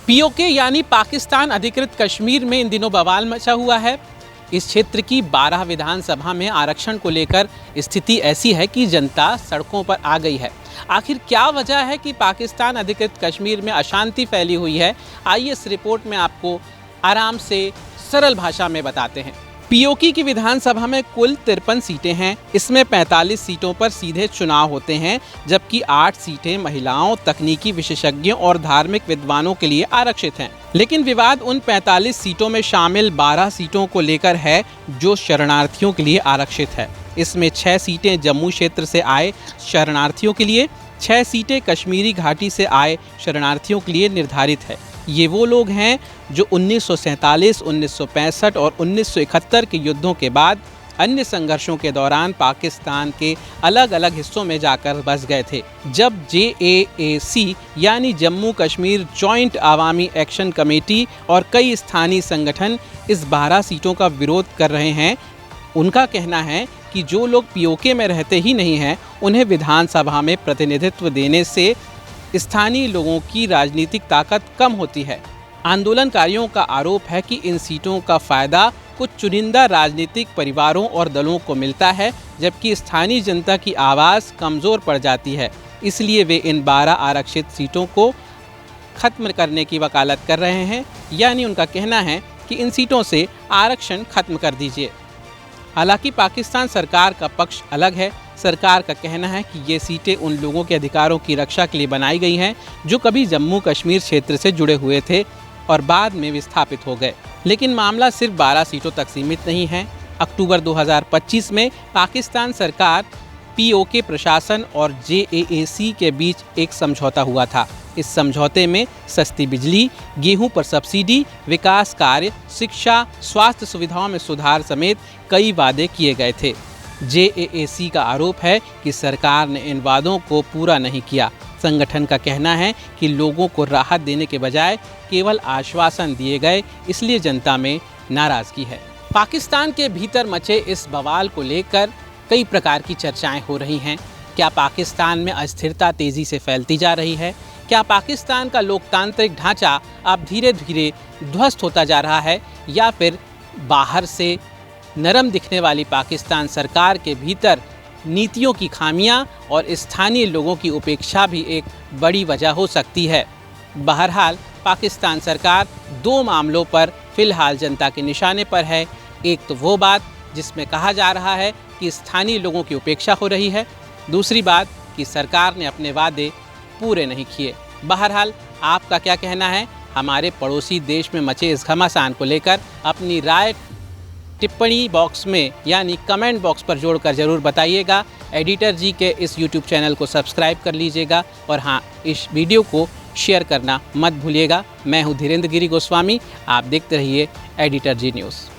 PoK यानी पाकिस्तान अधिकृत कश्मीर में इन दिनों बवाल मचा हुआ है। इस क्षेत्र की 12 विधानसभा में आरक्षण को लेकर स्थिति ऐसी है कि जनता सड़कों पर आ गई है। आखिर क्या वजह है कि पाकिस्तान अधिकृत कश्मीर में अशांति फैली हुई है? आइए इस रिपोर्ट में आपको आराम से सरल भाषा में बताते हैं। पीओके की विधानसभा में कुल 53 सीटें हैं। इसमें 45 सीटों पर सीधे चुनाव होते हैं, जबकि 8 सीटें महिलाओं, तकनीकी विशेषज्ञों और धार्मिक विद्वानों के लिए आरक्षित हैं। लेकिन विवाद उन 45 सीटों में शामिल 12 सीटों को लेकर है जो शरणार्थियों के लिए आरक्षित है। इसमें 6 सीटें जम्मू क्षेत्र से आए शरणार्थियों के लिए, 6 सीटें कश्मीरी घाटी से आए शरणार्थियों के लिए निर्धारित है। ये वो लोग हैं जो 1947, 1965 और 1971 के युद्धों के बाद अन्य संघर्षों के दौरान पाकिस्तान के अलग अलग हिस्सों में जाकर बस गए थे। जब JAAC यानी Jammu Kashmir joint Awami action committee और कई स्थानीय संगठन इस 12 सीटों का विरोध कर रहे हैं, उनका कहना है कि जो लोग पीओके में रहते ही नहीं हैं, उन्हें विधानसभा में प्रतिनिधित्व देने से स्थानीय लोगों की राजनीतिक ताकत कम होती है। आंदोलनकारियों का आरोप है कि इन सीटों का फायदा कुछ चुनिंदा राजनीतिक परिवारों और दलों को मिलता है, जबकि स्थानीय जनता की आवाज़ कमज़ोर पड़ जाती है। इसलिए वे इन 12 आरक्षित सीटों को खत्म करने की वकालत कर रहे हैं। यानी उनका कहना है कि इन सीटों से आरक्षण खत्म कर दीजिए। हालांकि पाकिस्तान सरकार का पक्ष अलग है। सरकार का कहना है कि ये सीटें उन लोगों के अधिकारों की रक्षा के लिए बनाई गई हैं जो कभी जम्मू कश्मीर क्षेत्र से जुड़े हुए थे और बाद में विस्थापित हो गए। लेकिन मामला सिर्फ 12 सीटों तक सीमित नहीं है। अक्टूबर 2025 में पाकिस्तान सरकार, पीओके प्रशासन और JAAC के बीच एक समझौता हुआ था। इस समझौते में सस्ती बिजली, गेहूं पर सब्सिडी, विकास कार्य, शिक्षा, स्वास्थ्य सुविधाओं में सुधार समेत कई वादे किए गए थे। JAAC का आरोप है कि सरकार ने इन वादों को पूरा नहीं किया। संगठन का कहना है कि लोगों को राहत देने के बजाय केवल आश्वासन दिए गए, इसलिए जनता में नाराज़गी है। पाकिस्तान के भीतर मचे इस बवाल को लेकर कई प्रकार की चर्चाएं हो रही हैं। क्या पाकिस्तान में अस्थिरता तेज़ी से फैलती जा रही है? क्या पाकिस्तान का लोकतांत्रिक ढांचा अब धीरे धीरे ध्वस्त होता जा रहा है? या फिर बाहर से नरम दिखने वाली पाकिस्तान सरकार के भीतर नीतियों की खामियां और स्थानीय लोगों की उपेक्षा भी एक बड़ी वजह हो सकती है? बहरहाल पाकिस्तान सरकार 2 मामलों पर फ़िलहाल जनता के निशाने पर है। एक तो वो बात जिसमें कहा जा रहा है कि स्थानीय लोगों की उपेक्षा हो रही है, दूसरी बात कि सरकार ने अपने वादे पूरे नहीं किए। बहरहाल आपका क्या कहना है? हमारे पड़ोसी देश में मचे इस घमासान को लेकर अपनी राय टिप्पणी बॉक्स में यानी कमेंट बॉक्स पर जोड़कर ज़रूर बताइएगा। एडिटर जी के इस YouTube चैनल को सब्सक्राइब कर लीजिएगा और हाँ, इस वीडियो को शेयर करना मत भूलिएगा। मैं हूँ धीरेन्द्र गिरी गोस्वामी, आप देखते रहिए एडिटर जी न्यूज़।